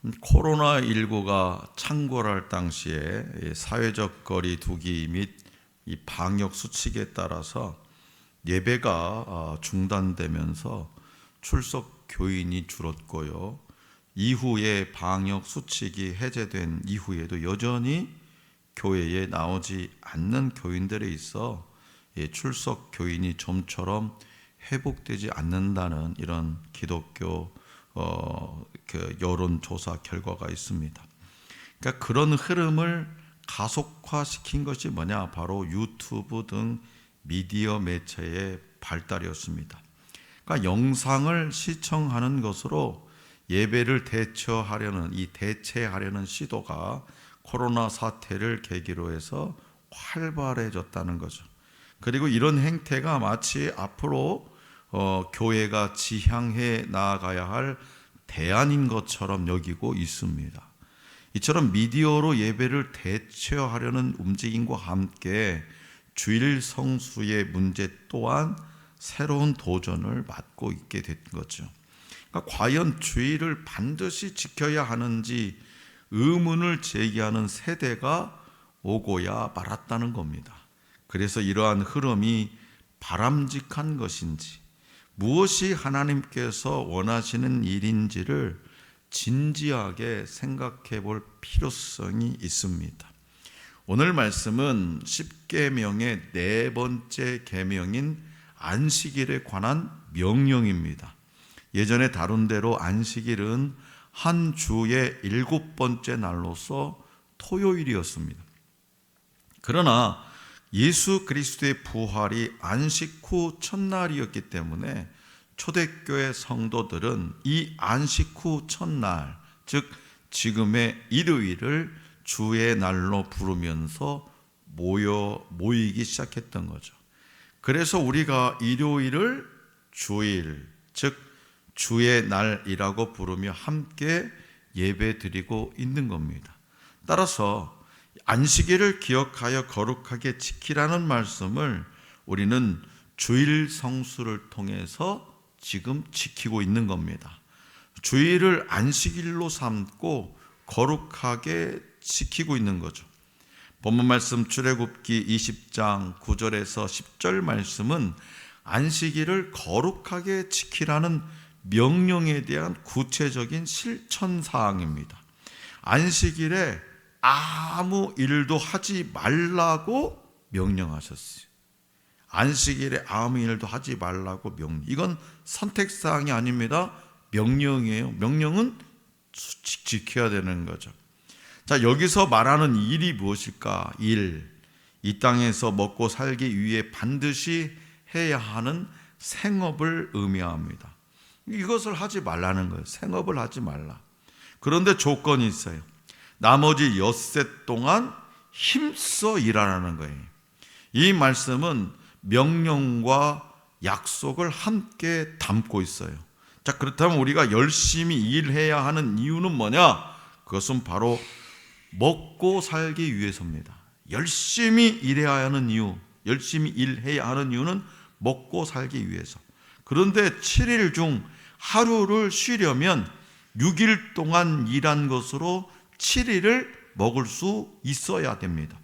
코로나19가 창궐할 당시에 사회적 거리 두기 및 이 방역 수칙에 따라서 예배가 중단되면서 출석 교인이 줄었고요. 이후에 방역 수칙이 해제된 이후에도 여전히 교회에 나오지 않는 교인들에 있어 출석 교인이 좀처럼 회복되지 않는다는 이런 기독교 여론조사 결과가 있습니다. 그러니까 그런 흐름을 가속화시킨 것이 뭐냐? 바로 유튜브 등 미디어 매체의 발달이었습니다. 그러니까 영상을 시청하는 것으로 예배를 대체하려는 시도가 코로나 사태를 계기로 해서 활발해졌다는 거죠. 그리고 이런 행태가 마치 앞으로 교회가 지향해 나아가야 할 대안인 것처럼 여기고 있습니다. 이처럼 미디어로 예배를 대체하려는 움직임과 함께 주일 성수의 문제 또한 새로운 도전을 맞고 있게 된 거죠. 그러니까 과연 주일을 반드시 지켜야 하는지 의문을 제기하는 세대가 오고야 말았다는 겁니다. 그래서 이러한 흐름이 바람직한 것인지, 무엇이 하나님께서 원하시는 일인지를 진지하게 생각해 볼 필요성이 있습니다. 오늘 말씀은 10계명의 네 번째 계명인 안식일에 관한 명령입니다. 예전에 다룬 대로 안식일은 한 주의 7번째 날로서 토요일이었습니다. 그러나 예수 그리스도의 부활이 안식 후 첫날이었기 때문에 초대교회 성도들은 이 안식 후 첫날, 즉 지금의 일요일을 주의 날로 부르면서 모이기 시작했던 거죠. 그래서 우리가 일요일을 주일, 즉 주의 날이라고 부르며 함께 예배 드리고 있는 겁니다. 따라서 안식일을 기억하여 거룩하게 지키라는 말씀을 우리는 주일 성수를 통해서 지금 지키고 있는 겁니다. 주일을 안식일로 삼고 거룩하게 지키고 있는 거죠. 본문 말씀 출애굽기 20장 9절에서 10절 말씀은 안식일을 거룩하게 지키라는 명령에 대한 구체적인 실천 사항입니다. 안식일에 아무 일도 하지 말라고 명령하셨어요. 안식일에 아무 일도 하지 말라고 명령. 이건 선택사항이 아닙니다. 명령이에요. 명령은 지켜야 되는 거죠. 자, 여기서 말하는 일이 무엇일까? 이 땅에서 먹고 살기 위해 반드시 해야 하는 생업을 의미합니다. 이것을 하지 말라는 거예요. 생업을 하지 말라. 그런데 조건이 있어요. 나머지 엿새 동안 힘써 일하라는 거예요. 이 말씀은 명령과 약속을 함께 담고 있어요. 자, 그렇다면 우리가 열심히 일해야 하는 이유는 뭐냐? 그것은 바로 먹고 살기 위해서입니다. 열심히 일해야 하는 이유, 열심히 일해야 하는 이유는 먹고 살기 위해서. 그런데 7일 중 하루를 쉬려면 6일 동안 일한 것으로 7일을 먹을 수 있어야 됩니다.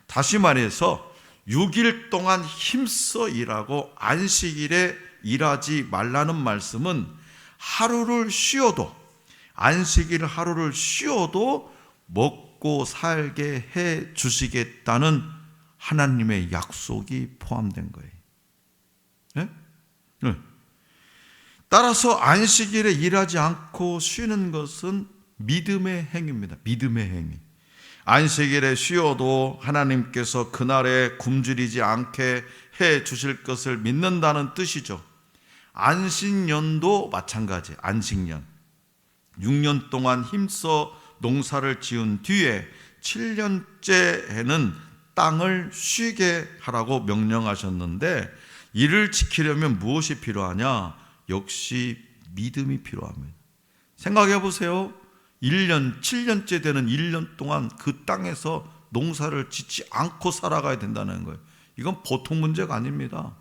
다시 말해서 6일 동안 힘써 일하고 안식일에 일하지 말라는 말씀은 하루를 쉬어도, 안식일 하루를 쉬어도 먹고 살게 해 주시겠다는 하나님의 약속이 포함된 거예요. 네? 네. 따라서 안식일에 일하지 않고 쉬는 것은 믿음의 행위입니다. 믿음의 행위. 안식일에 쉬어도 하나님께서 그날에 굶주리지 않게 해 주실 것을 믿는다는 뜻이죠. 안식년도 마찬가지. 안식년 6년 동안 힘써 농사를 지은 뒤에 7년째에는 땅을 쉬게 하라고 명령하셨는데, 이를 지키려면 무엇이 필요하냐? 역시 믿음이 필요합니다. 생각해 보세요. 7년째 되는 1년 동안 그 땅에서 농사를 짓지 않고 살아가야 된다는 거예요. 이건 보통 문제가 아닙니다.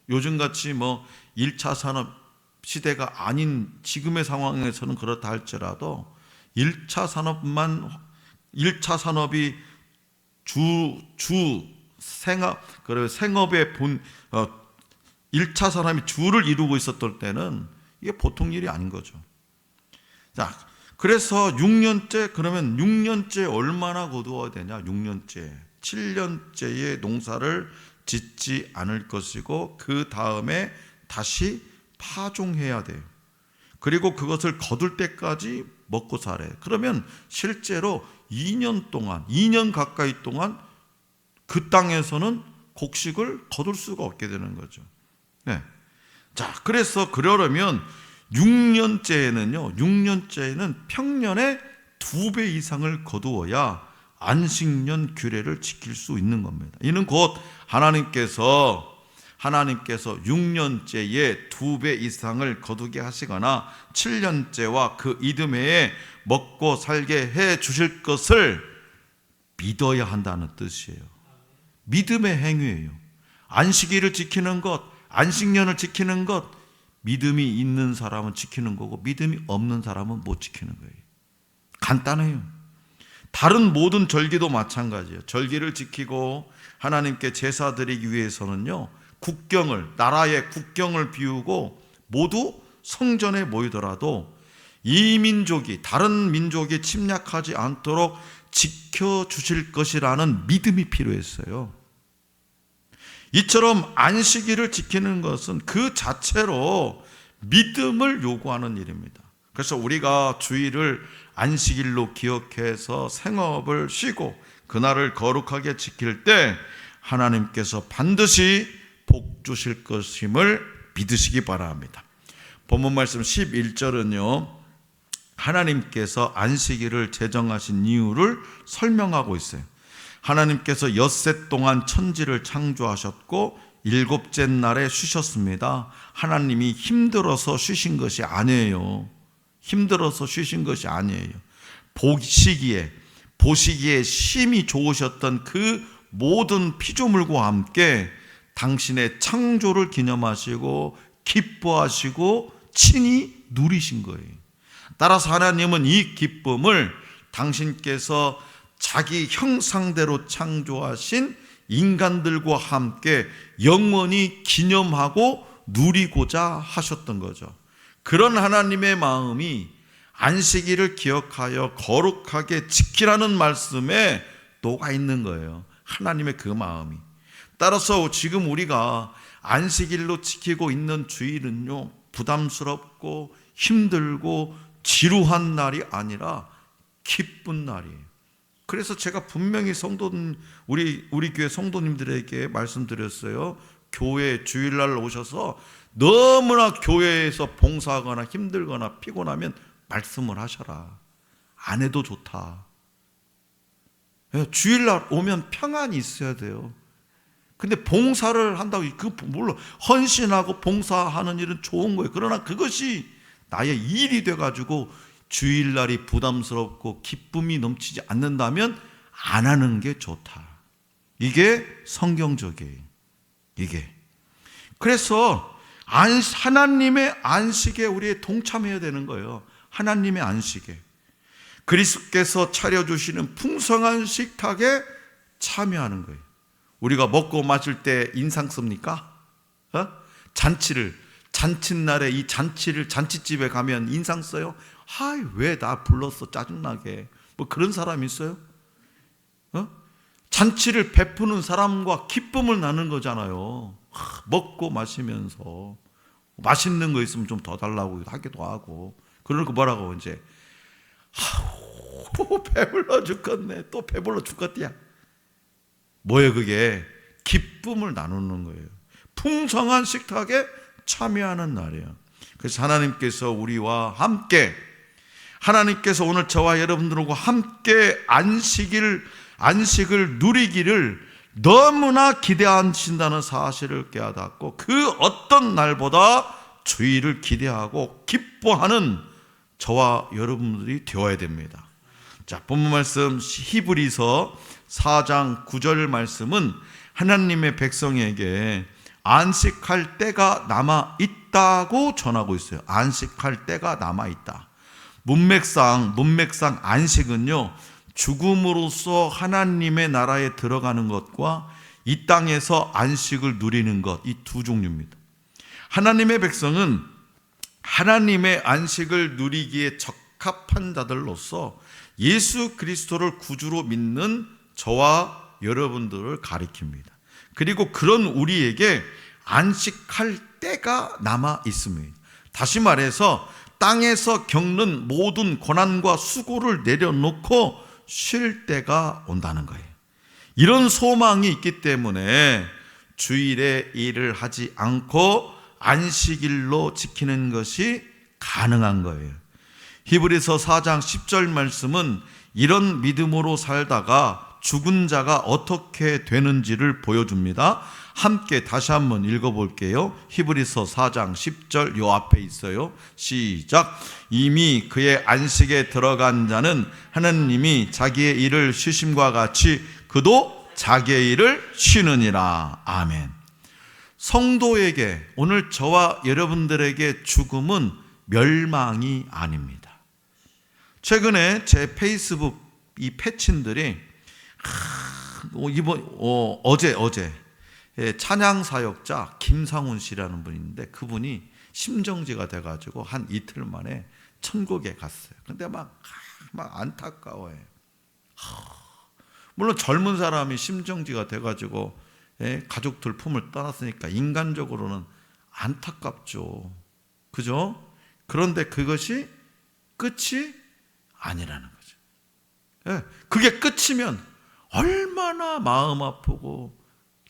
요즘같이 1차 산업 시대가 아닌 지금의 상황에서는 그렇다 할지라도 1차 산업이 생업의 1차 산업이 주를 이루고 있었던 때는 이게 보통 일이 아닌 거죠. 자, 그래서 6년째, 그러면 6년째 얼마나 거두어야 되냐? 6년째, 7년째의 농사를 짓지 않을 것이고, 그 다음에 다시 파종해야 돼요. 그리고 그것을 거둘 때까지 먹고 살아요. 그러면 실제로 2년 가까이 동안 그 땅에서는 곡식을 거둘 수가 없게 되는 거죠. 네. 자, 그래서 그러려면 6년째에는 평년에 2배 이상을 거두어야 안식년 규례를 지킬 수 있는 겁니다. 이는 곧 하나님께서 6년째에 2배 이상을 거두게 하시거나 7년째와 그 이듬해에 먹고 살게 해 주실 것을 믿어야 한다는 뜻이에요. 믿음의 행위예요. 안식일을 지키는 것, 안식년을 지키는 것, 믿음이 있는 사람은 지키는 거고 믿음이 없는 사람은 못 지키는 거예요. 간단해요. 다른 모든 절기도 마찬가지예요. 절기를 지키고 하나님께 제사 드리기 위해서는요, 나라의 국경을 비우고 모두 성전에 모이더라도 다른 민족이 침략하지 않도록 지켜주실 것이라는 믿음이 필요했어요. 이처럼 안식일을 지키는 것은 그 자체로 믿음을 요구하는 일입니다. 그래서 우리가 주일을 안식일로 기억해서 생업을 쉬고 그날을 거룩하게 지킬 때 하나님께서 반드시 복 주실 것임을 믿으시기 바랍니다. 본문 말씀 11절은요, 하나님께서 안식일을 제정하신 이유를 설명하고 있어요. 하나님께서 엿새 동안 천지를 창조하셨고 7째 날에 쉬셨습니다. 하나님이 힘들어서 쉬신 것이 아니에요. 보시기에 심히 좋으셨던 그 모든 피조물과 함께 당신의 창조를 기념하시고 기뻐하시고 친히 누리신 거예요. 따라서 하나님은 이 기쁨을 당신께서 자기 형상대로 창조하신 인간들과 함께 영원히 기념하고 누리고자 하셨던 거죠. 그런 하나님의 마음이 안식일을 기억하여 거룩하게 지키라는 말씀에 녹아 있는 거예요. 하나님의 그 마음이. 따라서 지금 우리가 안식일로 지키고 있는 주일은요, 부담스럽고 힘들고 지루한 날이 아니라 기쁜 날이에요. 그래서 제가 분명히 우리 교회 성도님들에게 말씀드렸어요. 교회 주일날 오셔서 너무나 교회에서 봉사하거나 힘들거나 피곤하면 말씀을 하셔라. 안 해도 좋다. 주일날 오면 평안이 있어야 돼요. 근데 봉사를 한다고, 물론 헌신하고 봉사하는 일은 좋은 거예요. 그러나 그것이 나의 일이 돼가지고 주일날이 부담스럽고 기쁨이 넘치지 않는다면 안 하는 게 좋다. 이게 성경적이에요. 이게. 그래서 하나님의 안식에 우리 동참해야 되는 거예요. 하나님의 안식에. 그리스도께서 차려주시는 풍성한 식탁에 참여하는 거예요. 우리가 먹고 마실 때 인상 씁니까? 잔칫날에 이 잔치집에 가면 인상 써요? 왜 나 불렀어? 짜증나게. 뭐 그런 사람 있어요? 잔치를 베푸는 사람과 기쁨을 나누는 거잖아요. 먹고 마시면서 맛있는 거 있으면 좀 더 달라고 하기도 하고. 그러니까 뭐라고 이제 배불러 죽겠네. 또 배불러 죽겠대야. 뭐예요 그게? 기쁨을 나누는 거예요. 풍성한 식탁에 참여하는 날이에요. 그래서 하나님께서 우리와 함께, 하나님께서 오늘 저와 여러분들과 함께 안식을 누리기를 너무나 기대하신다는 사실을 깨닫고 그 어떤 날보다 주일을 기대하고 기뻐하는 저와 여러분들이 되어야 됩니다. 자, 본문 말씀 히브리서 4장 9절 말씀은 하나님의 백성에게 안식할 때가 남아 있다고 전하고 있어요. 안식할 때가 남아 있다. 문맥상 안식은요, 죽음으로써 하나님의 나라에 들어가는 것과 이 땅에서 안식을 누리는 것, 이 두 종류입니다. 하나님의 백성은 하나님의 안식을 누리기에 적합한 자들로서 예수 그리스도를 구주로 믿는 저와 여러분들을 가리킵니다. 그리고 그런 우리에게 안식할 때가 남아 있습니다. 다시 말해서 땅에서 겪는 모든 고난과 수고를 내려놓고 쉴 때가 온다는 거예요. 이런 소망이 있기 때문에 주일에 일을 하지 않고 안식일로 지키는 것이 가능한 거예요. 히브리서 4장 10절 말씀은 이런 믿음으로 살다가 죽은 자가 어떻게 되는지를 보여줍니다. 함께 다시 한번 읽어볼게요. 히브리서 4장 10절 요 앞에 있어요. 시작. 이미 그의 안식에 들어간 자는 하나님이 자기의 일을 쉬심과 같이 그도 자기의 일을 쉬느니라. 아멘. 성도에게, 오늘 저와 여러분들에게 죽음은 멸망이 아닙니다. 최근에 제 페이스북 이 패친들이 어제 찬양 사역자 김상훈 씨라는 분이 있는데 그분이 심정지가 돼가지고 한 이틀 만에 천국에 갔어요. 근데 막 안타까워요. 물론 젊은 사람이 심정지가 돼가지고 가족들 품을 떠났으니까 인간적으로는 안타깝죠. 그죠? 그런데 그것이 끝이 아니라는 거죠. 그게 끝이면 얼마나 마음 아프고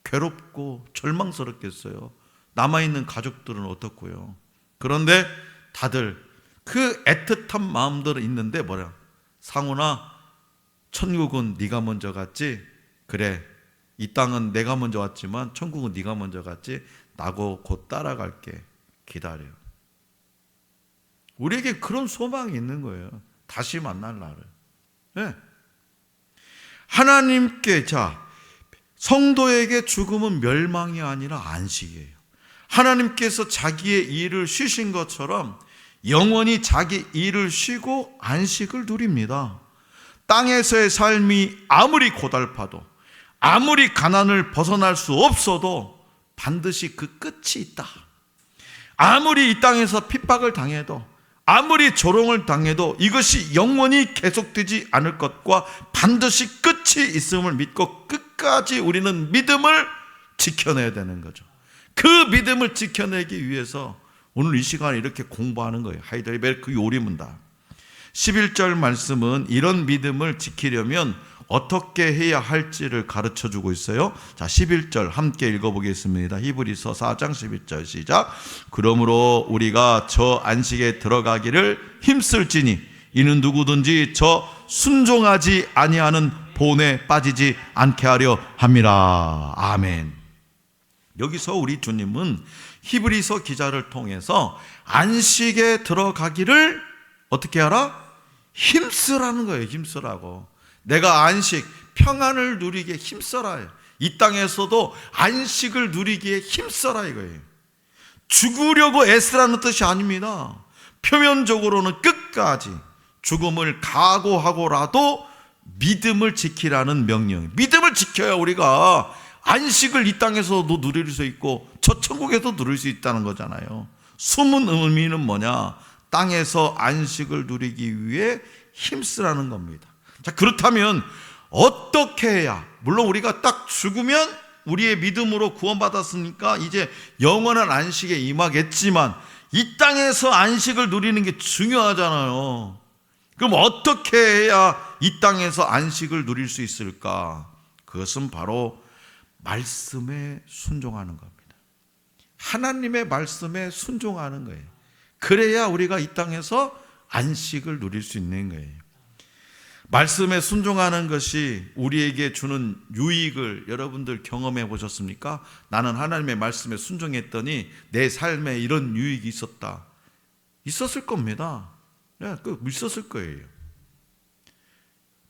괴롭고 절망스럽겠어요. 남아있는 가족들은 어떻고요? 그런데 다들 그 애틋한 마음들은 있는데 뭐냐? 상훈아, 천국은 네가 먼저 갔지? 그래, 이 땅은 내가 먼저 왔지만 천국은 네가 먼저 갔지? 나고 곧 따라갈게. 기다려. 우리에게 그런 소망이 있는 거예요. 다시 만날 날을. 네. 하나님께, 성도에게 죽음은 멸망이 아니라 안식이에요. 하나님께서 자기의 일을 쉬신 것처럼 영원히 자기 일을 쉬고 안식을 누립니다. 땅에서의 삶이 아무리 고달파도, 아무리 가난을 벗어날 수 없어도 반드시 그 끝이 있다. 아무리 이 땅에서 핍박을 당해도, 아무리 조롱을 당해도 이것이 영원히 계속되지 않을 것과 반드시 끝이 있음을 믿고 끝까지 우리는 믿음을 지켜내야 되는 거죠. 그 믿음을 지켜내기 위해서 오늘 이 시간에 이렇게 공부하는 거예요. 하이델베르크 요리문다. 11절 말씀은 이런 믿음을 지키려면 어떻게 해야 할지를 가르쳐주고 있어요. 자, 11절 함께 읽어보겠습니다. 히브리서 4장 11절 시작. 그러므로 우리가 저 안식에 들어가기를 힘쓸지니 이는 누구든지 저 순종하지 아니하는 본에 빠지지 않게 하려 함이라. 아멘. 여기서 우리 주님은 히브리서 기자를 통해서 안식에 들어가기를 어떻게 하라? 힘쓰라는 거예요. 힘쓰라고. 내가 안식, 평안을 누리기에 힘써라. 이 땅에서도 안식을 누리기에 힘써라 이거예요. 죽으려고 애쓰라는 뜻이 아닙니다. 표면적으로는 끝까지 죽음을 각오하고라도 믿음을 지키라는 명령. 믿음을 지켜야 우리가 안식을 이 땅에서도 누릴 수 있고 저 천국에서 누릴 수 있다는 거잖아요. 숨은 의미는 뭐냐? 땅에서 안식을 누리기 위해 힘쓰라는 겁니다. 자, 그렇다면 어떻게 해야, 물론 우리가 딱 죽으면 우리의 믿음으로 구원받았으니까 이제 영원한 안식에 임하겠지만 이 땅에서 안식을 누리는 게 중요하잖아요. 그럼 어떻게 해야 이 땅에서 안식을 누릴 수 있을까? 그것은 바로 말씀에 순종하는 겁니다. 하나님의 말씀에 순종하는 거예요. 그래야 우리가 이 땅에서 안식을 누릴 수 있는 거예요. 말씀에 순종하는 것이 우리에게 주는 유익을 여러분들 경험해 보셨습니까? 나는 하나님의 말씀에 순종했더니 내 삶에 이런 유익이 있었다. 있었을 겁니다. 네, 있었을 거예요.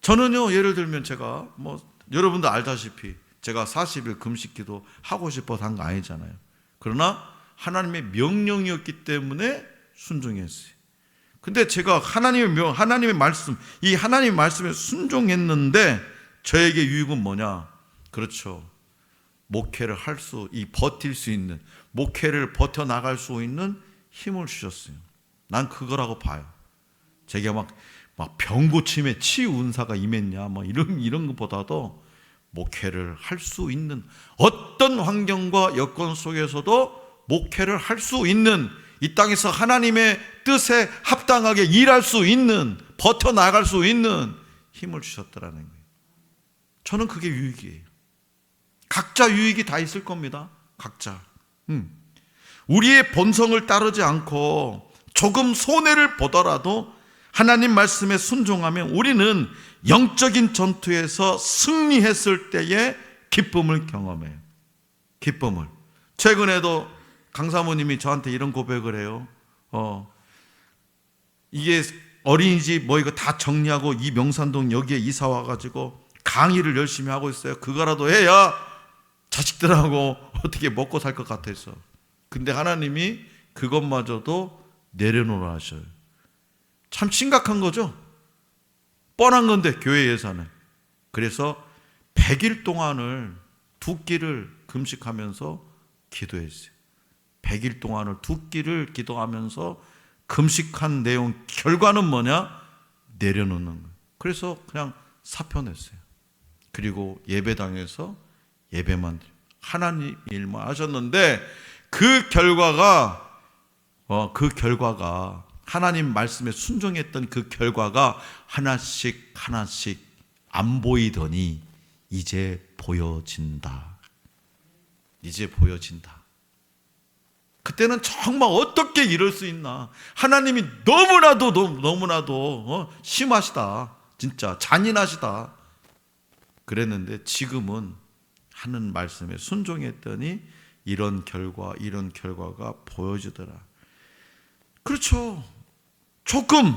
저는요, 예를 들면 제가 여러분들 알다시피 제가 40일 금식기도 하고 싶어서 한 거 아니잖아요. 그러나 하나님의 명령이었기 때문에 순종했어요. 근데 제가 하나님의 말씀, 이 하나님의 말씀에 순종했는데 저에게 유익은 뭐냐? 그렇죠. 목회를 버틸 수 있는, 목회를 버텨나갈 수 있는 힘을 주셨어요. 난 그거라고 봐요. 제게 막 병고침에 치유 은사가 임했냐, 이런 것보다도 목회를 할 수 있는, 어떤 환경과 여건 속에서도 목회를 할 수 있는, 이 땅에서 하나님의 뜻에 합당하게 일할 수 있는, 버텨나갈 수 있는 힘을 주셨더라는 거예요. 저는 그게 유익이에요. 각자 유익이 다 있을 겁니다. 각자. 우리의 본성을 따르지 않고 조금 손해를 보더라도 하나님 말씀에 순종하면 우리는 영적인 전투에서 승리했을 때의 기쁨을 경험해요. 기쁨을. 최근에도 강사모님이 저한테 이런 고백을 해요. 이게 어린이집 이거 다 정리하고 이 명산동 여기에 이사 와가지고 강의를 열심히 하고 있어요. 그거라도 해야 자식들하고 어떻게 먹고 살 것 같아서. 근데 하나님이 그것마저도 내려놓으라 하셔요. 참 심각한 거죠. 뻔한 건데 교회 예산에. 그래서 100일 동안을 2끼를 금식하면서 기도했어요. 100일 동안을 2끼를 기도하면서 금식한 내용 결과는 뭐냐? 내려놓는 거예요. 그래서 그냥 사표냈어요. 그리고 예배당에서 예배만 하나님 일만 하셨는데 그 결과가 하나님 말씀에 순종했던 그 결과가 하나씩 안 보이더니 이제 보여진다. 이제 보여진다. 그때는 정말 어떻게 이럴 수 있나. 하나님이 너무나도 심하시다. 진짜 잔인하시다. 그랬는데 지금은 하는 말씀에 순종했더니 이런 결과가 보여지더라. 그렇죠. 조금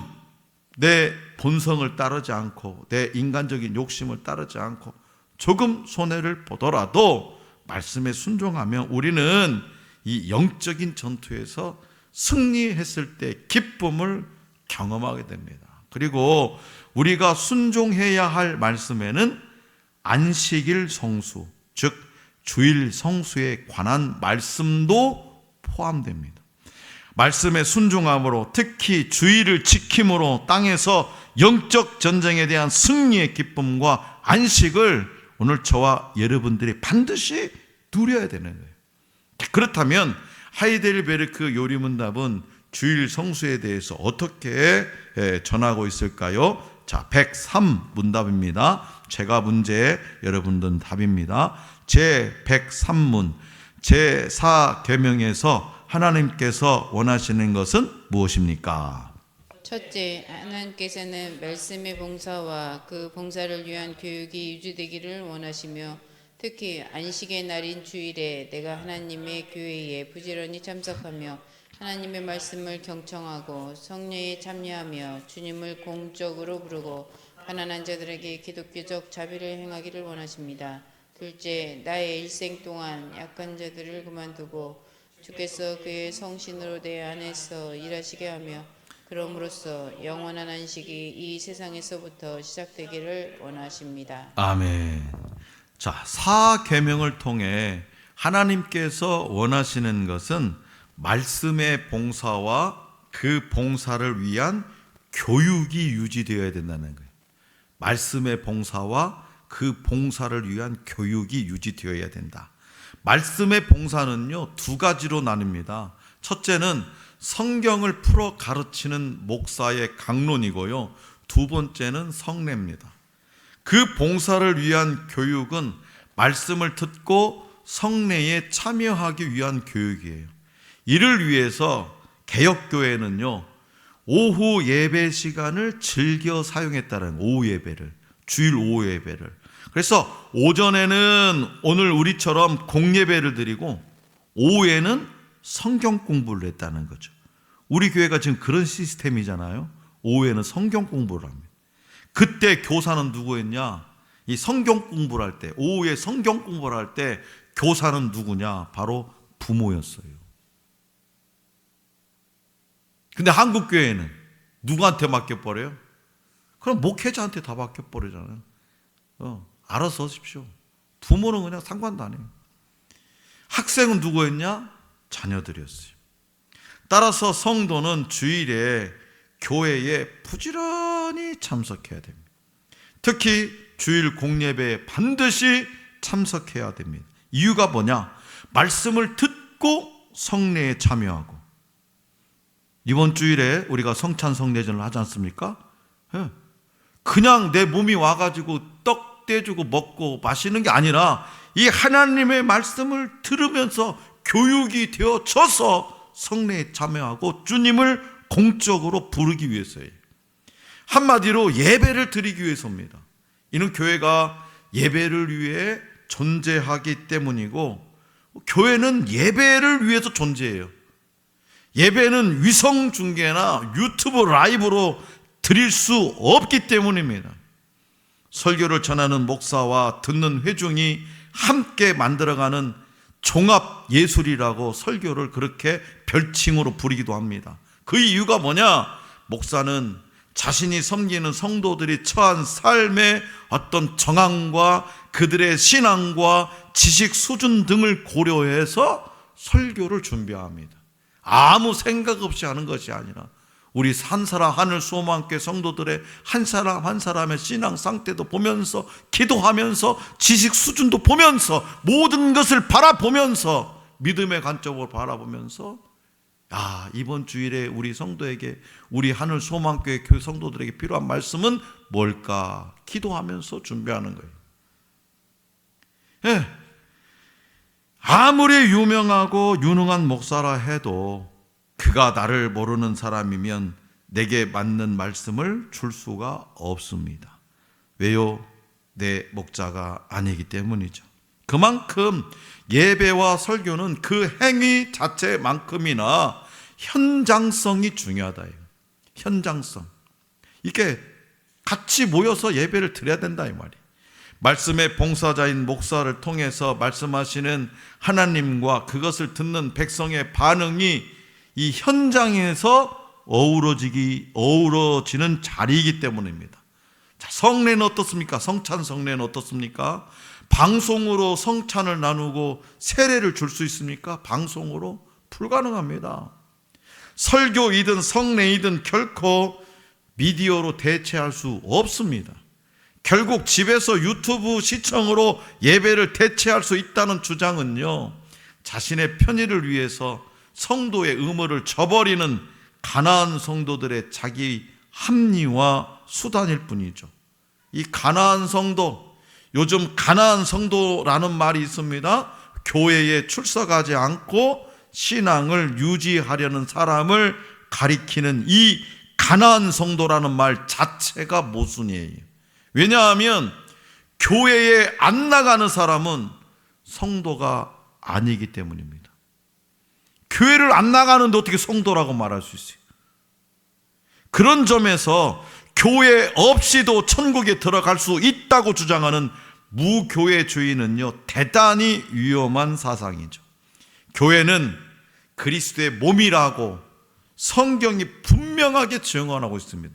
내 본성을 따르지 않고 내 인간적인 욕심을 따르지 않고 조금 손해를 보더라도 말씀에 순종하면 우리는 이 영적인 전투에서 승리했을 때 기쁨을 경험하게 됩니다. 그리고 우리가 순종해야 할 말씀에는 안식일 성수, 즉 주일 성수에 관한 말씀도 포함됩니다. 말씀에 순종함으로, 특히 주일을 지킴으로 땅에서 영적 전쟁에 대한 승리의 기쁨과 안식을 오늘 저와 여러분들이 반드시 누려야 되는 거예요. 그렇다면 하이델베르크 요리문답은 주일 성수에 대해서 어떻게 전하고 있을까요? 자, 103 문답입니다. 제가 문제, 여러분들은 답입니다. 제 103문, 제 4계명에서 하나님께서 원하시는 것은 무엇입니까? 첫째, 하나님께서는 말씀의 봉사와 그 봉사를 위한 교육이 유지되기를 원하시며 특히 안식의 날인 주일에 내가 하나님의 교회에 부지런히 참석하며 하나님의 말씀을 경청하고 성례에 참여하며 주님을 공적으로 부르고 가난한 자들에게 기독교적 자비를 행하기를 원하십니다. 둘째, 나의 일생 동안 약한 자들을 그만두고 주께서 그의 성신으로 내 안에서 일하시게 하며 그럼으로써 영원한 안식이 이 세상에서부터 시작되기를 원하십니다. 아멘. 자, 4계명을 통해 하나님께서 원하시는 것은 말씀의 봉사와 그 봉사를 위한 교육이 유지되어야 된다는 거예요. 말씀의 봉사와 그 봉사를 위한 교육이 유지되어야 된다. 말씀의 봉사는요, 2가지로 나뉩니다. 첫째는 성경을 풀어 가르치는 목사의 강론이고요, 2번째는 성례입니다. 그 봉사를 위한 교육은 말씀을 듣고 성례에 참여하기 위한 교육이에요. 이를 위해서 개혁교회는요, 오후 예배 시간을 즐겨 사용했다는, 오후 예배를, 주일 오후 예배를. 그래서 오전에는 오늘 우리처럼 공예배를 드리고 오후에는 성경 공부를 했다는 거죠. 우리 교회가 지금 그런 시스템이잖아요. 오후에는 성경 공부를 합니다. 그때 교사는 누구였냐? 이 성경 공부를 할 때, 오후에 성경 공부를 할 때 교사는 누구냐? 바로 부모였어요. 근데 한국 교회는 누구한테 맡겨버려요? 그럼 목회자한테 다 맡겨버리잖아요. 알아서 하십시오. 부모는 그냥 상관도 안 해요. 학생은 누구였냐? 자녀들이었어요. 따라서 성도는 주일에 교회에 부지런히 참석해야 됩니다. 특히 주일 공예배에 반드시 참석해야 됩니다. 이유가 뭐냐? 말씀을 듣고 성례에 참여하고, 이번 주일에 우리가 성찬 성례전을 하지 않습니까? 그냥 내 몸이 와가지고 떡 떼주고 먹고 마시는 게 아니라 이 하나님의 말씀을 들으면서 교육이 되어져서 성례에 참여하고 주님을 공적으로 부르기 위해서예요. 한마디로 예배를 드리기 위해서입니다. 이는 교회가 예배를 위해 존재하기 때문이고, 교회는 예배를 위해서 존재해요. 예배는 위성 중계나 유튜브 라이브로 드릴 수 없기 때문입니다. 설교를 전하는 목사와 듣는 회중이 함께 만들어가는 종합 예술이라고 설교를 그렇게 별칭으로 부르기도 합니다. 그 이유가 뭐냐? 목사는 자신이 섬기는 성도들이 처한 삶의 어떤 정황과 그들의 신앙과 지식 수준 등을 고려해서 설교를 준비합니다. 아무 생각 없이 하는 것이 아니라 우리 한 사람 하늘 소망교회 성도들의 한 사람 한 사람의 신앙 상태도 보면서, 기도하면서, 지식 수준도 보면서, 모든 것을 바라보면서, 믿음의 관점으로 바라보면서, 이번 주일에 우리 성도에게, 우리 하늘 소망교회 교회 성도들에게 필요한 말씀은 뭘까? 기도하면서 준비하는 거예요. 아무리 유명하고 유능한 목사라 해도 그가 나를 모르는 사람이면 내게 맞는 말씀을 줄 수가 없습니다. 왜요? 내 목자가 아니기 때문이죠. 그만큼 예배와 설교는 그 행위 자체만큼이나 현장성이 중요하다. 현장성. 이게 같이 모여서 예배를 드려야 된다 이 말이에요. 말씀의 봉사자인 목사를 통해서 말씀하시는 하나님과 그것을 듣는 백성의 반응이 이 현장에서 어우러지는 자리이기 때문입니다. 자, 성례는 어떻습니까? 성찬 성례는 어떻습니까? 방송으로 성찬을 나누고 세례를 줄 수 있습니까? 방송으로 불가능합니다. 설교이든 성례이든 결코 미디어로 대체할 수 없습니다. 결국 집에서 유튜브 시청으로 예배를 대체할 수 있다는 주장은요, 자신의 편의를 위해서 성도의 의무를 저버리는 가나안 성도들의 자기 합리화 수단일 뿐이죠. 이 가나안 성도, 요즘 가나안 성도라는 말이 있습니다. 교회에 출석하지 않고 신앙을 유지하려는 사람을 가리키는 이 가나안 성도라는 말 자체가 모순이에요. 왜냐하면 교회에 안 나가는 사람은 성도가 아니기 때문입니다. 교회를 안 나가는데 어떻게 성도라고 말할 수 있어요? 그런 점에서 교회 없이도 천국에 들어갈 수 있다고 주장하는 무교회주의는요, 대단히 위험한 사상이죠. 교회는 그리스도의 몸이라고 성경이 분명하게 증언하고 있습니다.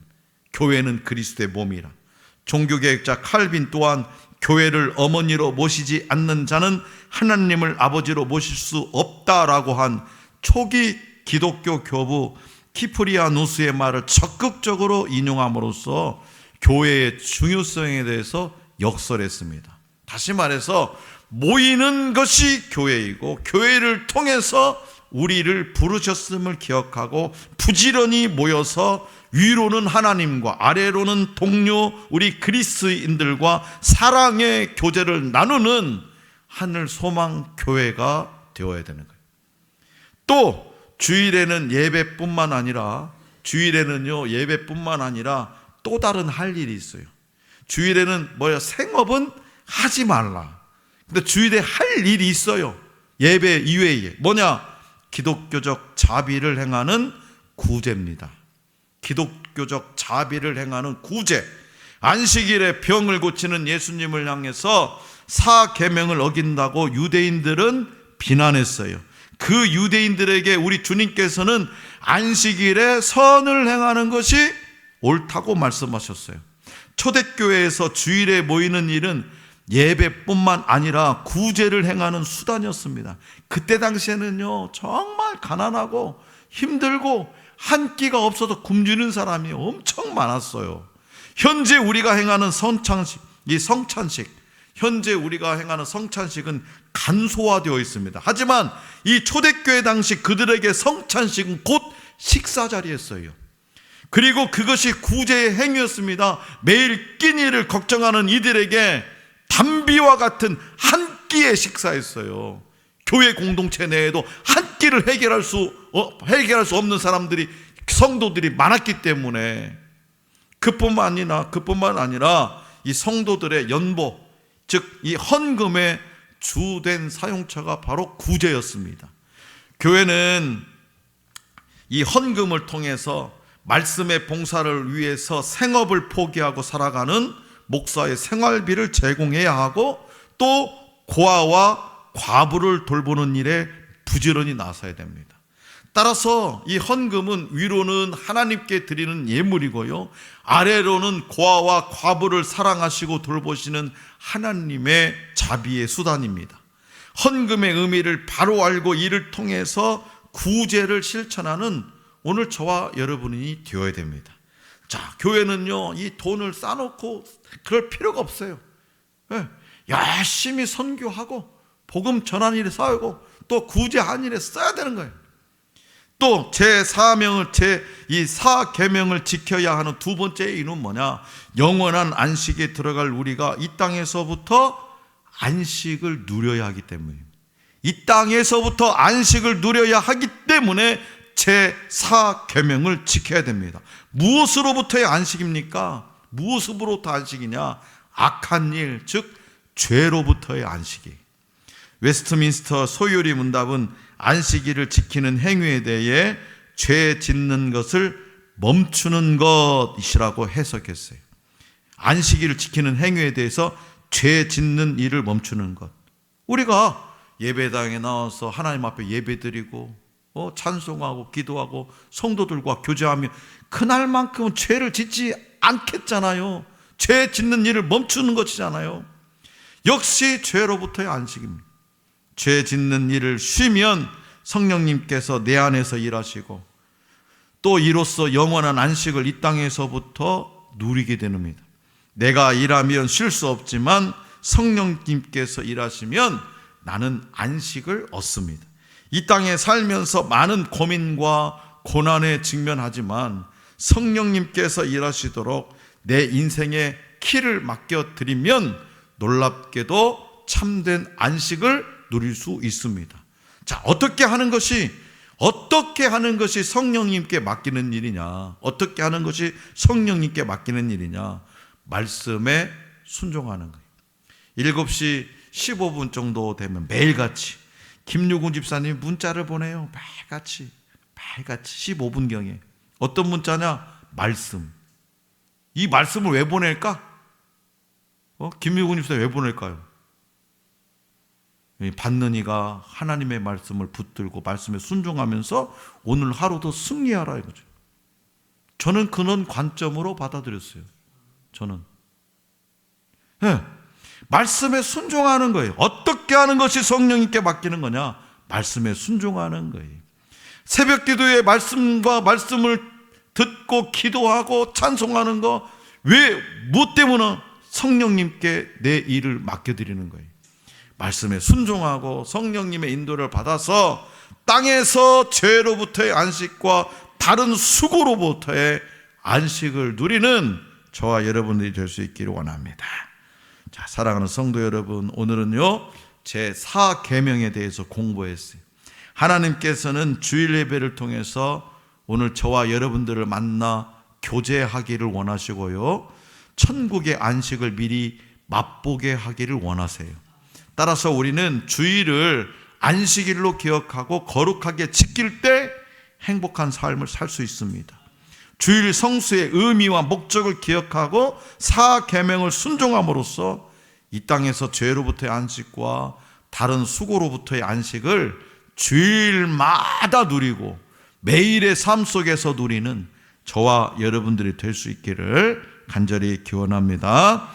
교회는 그리스도의 몸이라. 종교개혁자 칼빈 또한 교회를 어머니로 모시지 않는 자는 하나님을 아버지로 모실 수 없다라고 한 초기 기독교 교부 키프리아누스의 말을 적극적으로 인용함으로써 교회의 중요성에 대해서 역설했습니다. 다시 말해서 모이는 것이 교회이고, 교회를 통해서 우리를 부르셨음을 기억하고 부지런히 모여서 위로는 하나님과 아래로는 동료 우리 그리스인들과 사랑의 교제를 나누는 하늘 소망 교회가 되어야 되는 거예요. 또 주일에는 예배뿐만 아니라 또 다른 할 일이 있어요. 주일에는 생업은 하지 말라. 근데 주일에 할 일이 있어요. 예배 이외에 뭐냐? 기독교적 자비를 행하는 구제입니다. 기독교적 자비를 행하는 구제. 안식일에 병을 고치는 예수님을 향해서 사계명을 어긴다고 유대인들은 비난했어요. 그 유대인들에게 우리 주님께서는 안식일에 선을 행하는 것이 옳다고 말씀하셨어요. 초대교회에서 주일에 모이는 일은 예배뿐만 아니라 구제를 행하는 수단이었습니다. 그때 당시에는요, 정말 가난하고 힘들고 한 끼가 없어서 굶주리는 사람이 엄청 많았어요. 현재 우리가 행하는 성찬식, 현재 우리가 행하는 성찬식은 간소화되어 있습니다. 하지만 이 초대교회 당시 그들에게 성찬식은 곧 식사 자리였어요. 그리고 그것이 구제의 행위였습니다. 매일 끼니를 걱정하는 이들에게 단비와 같은 한 끼의 식사였어요. 교회 공동체 내에도 한 끼를 해결할 수 없는 사람들이, 성도들이 많았기 때문에 그뿐만 아니라 이 성도들의 연보, 즉 이 헌금의 주된 사용처가 바로 구제였습니다. 교회는 이 헌금을 통해서 말씀의 봉사를 위해서 생업을 포기하고 살아가는 목사의 생활비를 제공해야 하고, 또 고아와 과부를 돌보는 일에 부지런히 나서야 됩니다. 따라서 이 헌금은 위로는 하나님께 드리는 예물이고요, 아래로는 고아와 과부를 사랑하시고 돌보시는 하나님의 자비의 수단입니다. 헌금의 의미를 바로 알고 이를 통해서 구제를 실천하는 오늘 저와 여러분이 되어야 됩니다. 자, 교회는요, 이 돈을 쌓아놓고 그럴 필요가 없어요. 열심히 선교하고 복음 전하는 일에 싸우고 또 구제하는 일에 써야 되는 거예요. 또 제 사계명을 지켜야 하는 두 번째 이유는 뭐냐? 영원한 안식에 들어갈 우리가 이 땅에서부터 안식을 누려야 하기 때문입니다. 이 땅에서부터 안식을 누려야 하기 때문에 제 사계명을 지켜야 됩니다. 무엇으로부터의 안식입니까? 무엇으로부터 안식이냐? 악한 일, 즉 죄로부터의 안식이. 웨스트민스터 소요리 문답은 안식일을 지키는 행위에 대해 죄 짓는 것을 멈추는 것이라고 해석했어요. 안식일을 지키는 행위에 대해서 죄 짓는 일을 멈추는 것. 우리가 예배당에 나와서 하나님 앞에 예배드리고 찬송하고 기도하고 성도들과 교제하며 그날만큼은 죄를 짓지 않겠잖아요. 죄 짓는 일을 멈추는 것이잖아요. 역시 죄로부터의 안식입니다. 죄 짓는 일을 쉬면 성령님께서 내 안에서 일하시고 또 이로써 영원한 안식을 이 땅에서부터 누리게 됩니다. 내가 일하면 쉴 수 없지만 성령님께서 일하시면 나는 안식을 얻습니다. 이 땅에 살면서 많은 고민과 고난에 직면하지만 성령님께서 일하시도록 내 인생의 키를 맡겨드리면 놀랍게도 참된 안식을 누릴 수 있습니다. 자, 어떻게 하는 것이 성령님께 맡기는 일이냐? 어떻게 하는 것이 성령님께 맡기는 일이냐? 말씀에 순종하는 거예요. 7시 15분 정도 되면 매일같이 김유군 집사님이 문자를 보내요. 매일같이 15분경에. 어떤 문자냐? 말씀. 이 말씀을 왜 보낼까? 김유군 집사님 왜 보낼까요? 받는 이가 하나님의 말씀을 붙들고 말씀에 순종하면서 오늘 하루도 승리하라 이거죠. 저는 그런 관점으로 받아들였어요. 저는 말씀에 순종하는 거예요. 어떻게 하는 것이 성령님께 맡기는 거냐? 말씀에 순종하는 거예요. 새벽 기도에 말씀을 듣고 기도하고 찬송하는 거, 무엇 때문에 성령님께 내 일을 맡겨드리는 거예요. 말씀에 순종하고 성령님의 인도를 받아서 땅에서 죄로부터의 안식과 다른 수고로부터의 안식을 누리는 저와 여러분들이 될 수 있기를 원합니다. 자, 사랑하는 성도 여러분, 오늘은요 제 4계명에 대해서 공부했어요. 하나님께서는 주일 예배를 통해서 오늘 저와 여러분들을 만나 교제하기를 원하시고요, 천국의 안식을 미리 맛보게 하기를 원하세요. 따라서 우리는 주일을 안식일로 기억하고 거룩하게 지킬 때 행복한 삶을 살 수 있습니다. 주일 성수의 의미와 목적을 기억하고 4계명을 순종함으로써 이 땅에서 죄로부터의 안식과 다른 수고로부터의 안식을 주일마다 누리고 매일의 삶 속에서 누리는 저와 여러분들이 될 수 있기를 간절히 기원합니다.